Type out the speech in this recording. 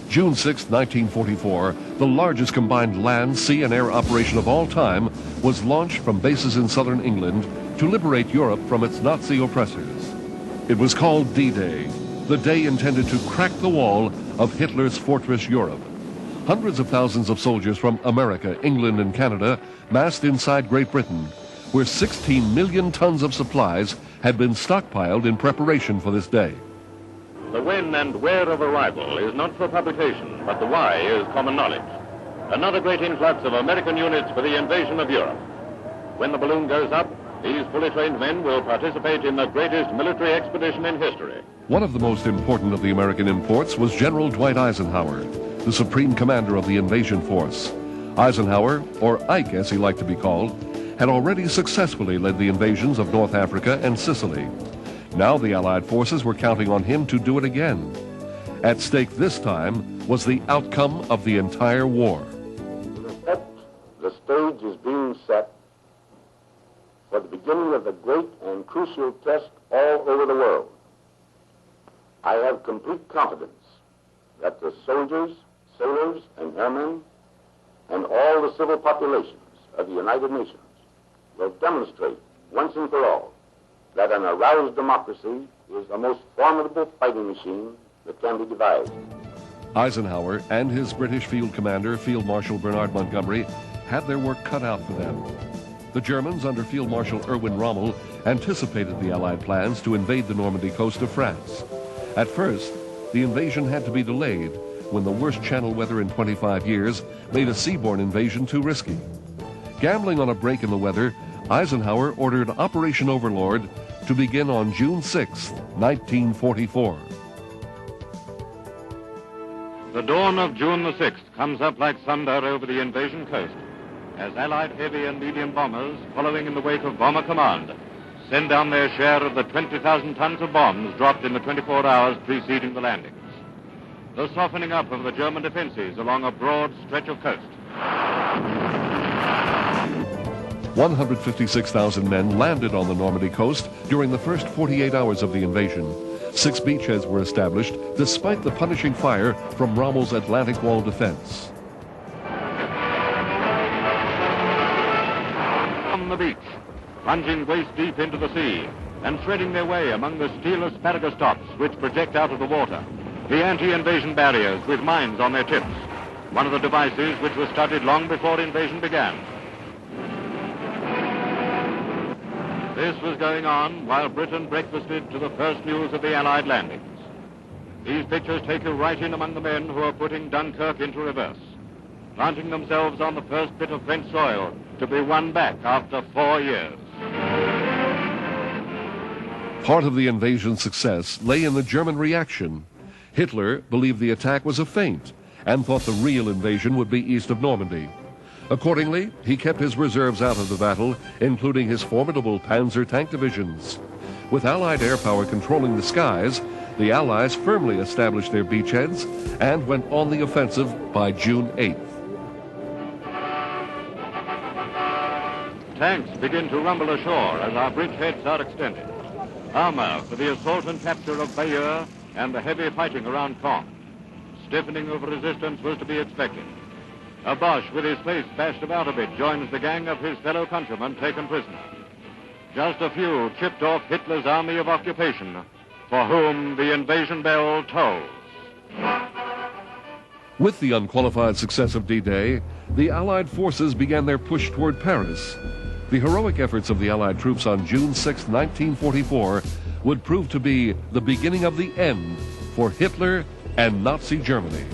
June 6, 1944, the largest combined land, sea, and air operation of all time, was launched from bases in southern England to liberate Europe from its Nazi oppressors. It was called D-Day, the day intended to crack the wall of Hitler's fortress Europe. Hundreds of thousands of soldiers from America, England, and Canada massed inside Great Britain, where 16 million tons of supplies had been stockpiled in preparation for this day. The when and where of arrival is not for publication, but the why is common knowledge. Another great influx of American units for the invasion of Europe. When the balloon goes up, these fully trained men will participate in the greatest military expedition in history. One of the most important of the American imports was General Dwight Eisenhower, the supreme commander of the invasion force. Eisenhower, or Ike as he liked to be called, had already successfully led the invasions of North Africa and Sicily. Now the Allied forces were counting on him to do it again. At stake this time was the outcome of the entire war. In effect, the stage is being set for the beginning of the great and crucial test all over the world. I have complete confidence that the soldiers, sailors, and airmen, and all the civil populations of the United Nations will demonstrate once and for all that an aroused democracy is the most formidable fighting machine that can be devised. Eisenhower and his British field commander, Field Marshal Bernard Montgomery, had their work cut out for them. The Germans, under Field Marshal Erwin Rommel, anticipated the Allied plans to invade the Normandy coast of France. At first, the invasion had to be delayed when the worst channel weather in 25 years made a seaborne invasion too risky. Gambling on a break in the weather, Eisenhower ordered Operation Overlord to begin on June 6, 1944. The dawn of June the 6th comes up like thunder over the invasion coast as Allied heavy and medium bombers, following in the wake of Bomber Command, send down their share of the 20,000 tons of bombs dropped in the 24 hours preceding the landings. The softening up of the German defenses along a broad stretch of coast. 156,000 men landed on the Normandy coast during the first 48 hours of the invasion. 6 beachheads were established despite the punishing fire from Rommel's Atlantic Wall defense. On the beach, plunging waist deep into the sea and threading their way among the steel asparagus tops which project out of the water, the anti-invasion barriers with mines on their tips, one of the devices which was studied long before invasion began. This was going on while Britain breakfasted to the first news of the Allied landings. These pictures take you right in among the men who are putting Dunkirk into reverse, planting themselves on the first bit of French soil to be won back after 4 years. Part of the invasion's success lay in the German reaction. Hitler believed the attack was a feint and thought the real invasion would be east of Normandy. Accordingly, he kept his reserves out of the battle, including his formidable Panzer tank divisions. With Allied air power controlling the skies, the Allies firmly established their beachheads and went on the offensive by June 8th. Tanks begin to rumble ashore as our bridgeheads are extended. Armor for the assault and capture of Bayeux and the heavy fighting around Caen. Stiffening of resistance was to be expected. A Boche with his face bashed about a bit joins the gang of his fellow countrymen taken prisoner. Just a few chipped off Hitler's army of occupation, for whom the invasion bell tolls. With the unqualified success of D-Day, the Allied forces began their push toward Paris. The heroic efforts of the Allied troops on June 6, 1944, would prove to be the beginning of the end for Hitler and Nazi Germany.